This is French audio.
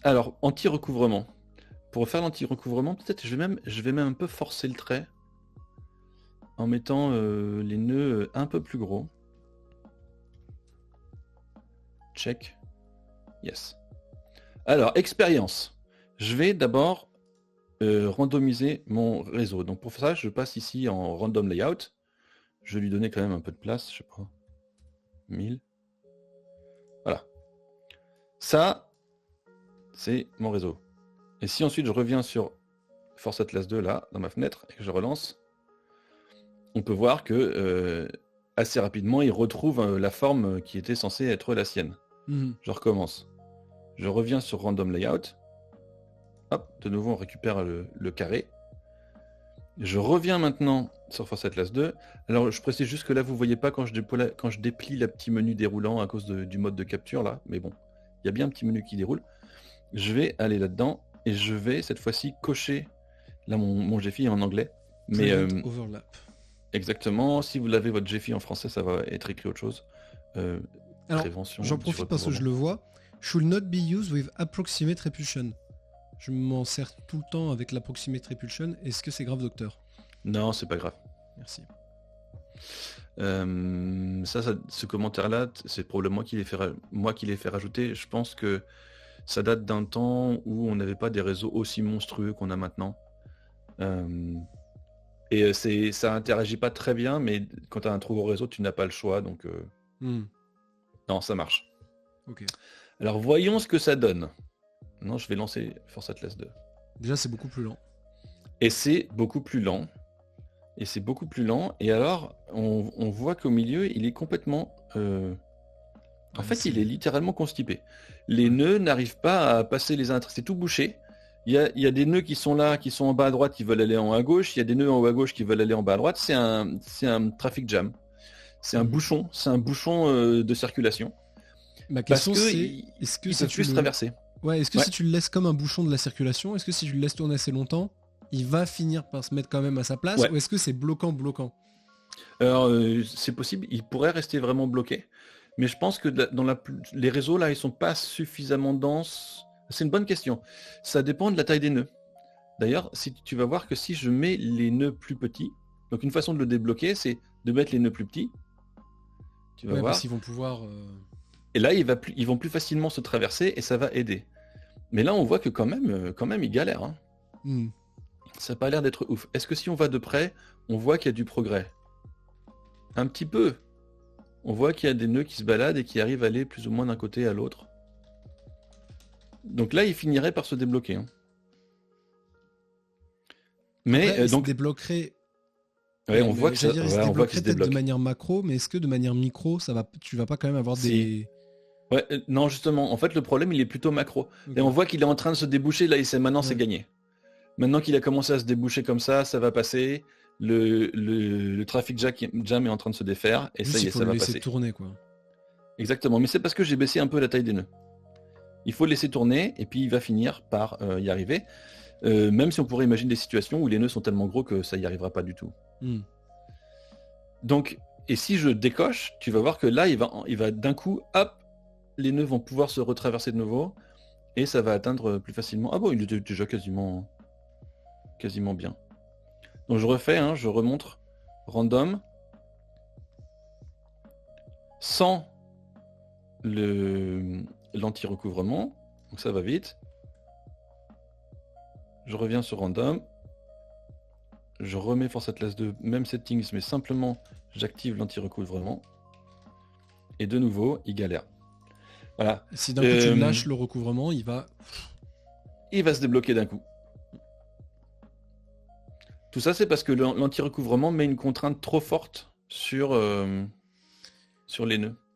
Alors, anti-recouvrement. Pour faire l'anti-recouvrement, peut-être je vais même un peu forcer le trait en mettant les nœuds un peu plus gros. Check. Yes. Alors, expérience. Je vais d'abord randomiser mon réseau. Donc pour ça, je passe ici en random layout. Je vais lui donner quand même un peu de place, je sais pas. 1000. Voilà. Ça, c'est mon réseau. Et si ensuite je reviens sur Force Atlas 2 là, dans ma fenêtre, et que je relance, on peut voir que assez rapidement, il retrouve la forme qui était censée être la sienne. Je recommence. Je reviens sur Random Layout. Hop, de nouveau, on récupère le carré. Je reviens maintenant sur Force Atlas 2. Alors, je précise juste que là, vous ne voyez pas quand je déplie le petit menu déroulant à cause du mode de capture là. Mais bon, il y a bien un petit menu qui déroule. Je vais aller là-dedans et je vais cette fois-ci cocher là mon GFI en anglais. Mais overlap. Exactement. Si vous l'avez votre GFI en français, ça va être écrit autre chose. Alors, prévention. J'en profite parce que je le vois. Should not be used with approximate repulsion. Je m'en sers tout le temps avec l'approximate repulsion. Est-ce que c'est grave, docteur? Non, c'est pas grave. Merci. Ce commentaire-là, c'est probablement moi qui l'ai fait rajouter. Je pense que ça date d'un temps où on n'avait pas des réseaux aussi monstrueux qu'on a maintenant. Et ça interagit pas très bien, mais quand tu as un trop gros réseau, tu n'as pas le choix. Donc, non, ça marche. Ok. Alors, voyons ce que ça donne. Non, je vais lancer Force Atlas 2. Déjà, c'est beaucoup plus lent. Et c'est beaucoup plus lent. Et alors, on voit qu'au milieu, il est complètement... En fait, il est littéralement constipé. Les nœuds n'arrivent pas à passer les uns. C'est tout bouché. Il y a des nœuds qui sont là, qui sont en bas à droite, qui veulent aller en haut à gauche. Il y a des nœuds en haut à gauche qui veulent aller en bas à droite. C'est un traffic jam. C'est un bouchon. C'est un bouchon de circulation. Ma question c'est, est-ce que ça peut se traverser? Ouais, est-ce que si tu le laisses comme un bouchon de la circulation, est-ce que si tu le laisses tourner assez longtemps, il va finir par se mettre quand même à sa place, ou est-ce que c'est bloquant? Alors, c'est possible, il pourrait rester vraiment bloqué. Mais je pense que dans les réseaux, là, ils sont pas suffisamment denses. C'est une bonne question. Ça dépend de la taille des nœuds. D'ailleurs, si tu vas voir que si je mets les nœuds plus petits, donc une façon de le débloquer, c'est de mettre les nœuds plus petits. Tu vas voir. Parce qu'ils vont pouvoir... Et là, ils vont plus facilement se traverser et ça va aider. Mais là, on voit que quand même ils galèrent. Hein. Ça n'a pas l'air d'être ouf. Est-ce que si on va de près, on voit qu'il y a du progrès? Un petit peu. On voit qu'il y a des nœuds qui se baladent et qui arrivent à aller plus ou moins d'un côté à l'autre. Donc là, il finirait par se débloquer. Hein. Mais après, donc se débloquerait. Ouais, on voit que ça, il se débloquerait peut-être de manière macro, mais est-ce que de manière micro, tu vas pas quand même avoir des... Ouais, non, justement, en fait, le problème, il est plutôt macro. Okay. Et on voit qu'il est en train de se déboucher, là, maintenant, c'est gagné. Maintenant qu'il a commencé à se déboucher comme ça va passer. Le traffic jam est en train de se défaire, et juste ça y est, ça va passer. Il faut le laisser tourner, quoi. Exactement, mais c'est parce que j'ai baissé un peu la taille des nœuds. Il faut le laisser tourner, et puis il va finir par y arriver. Même si on pourrait imaginer des situations où les nœuds sont tellement gros que ça y arrivera pas du tout. Donc, et si je décoche, tu vas voir que là, il va d'un coup, hop, les nœuds vont pouvoir se retraverser de nouveau, et ça va atteindre plus facilement. Ah bon, il était déjà quasiment bien. Donc je refais, hein, je remontre random, sans l'anti-recouvrement, donc ça va vite. Je reviens sur random, je remets Force Atlas 2, même settings, mais simplement j'active l'anti-recouvrement, et de nouveau, il galère. Voilà. Si d'un coup tu lâches le recouvrement, il va se débloquer d'un coup. Tout ça, c'est parce que l'anti-recouvrement met une contrainte trop forte sur les nœuds.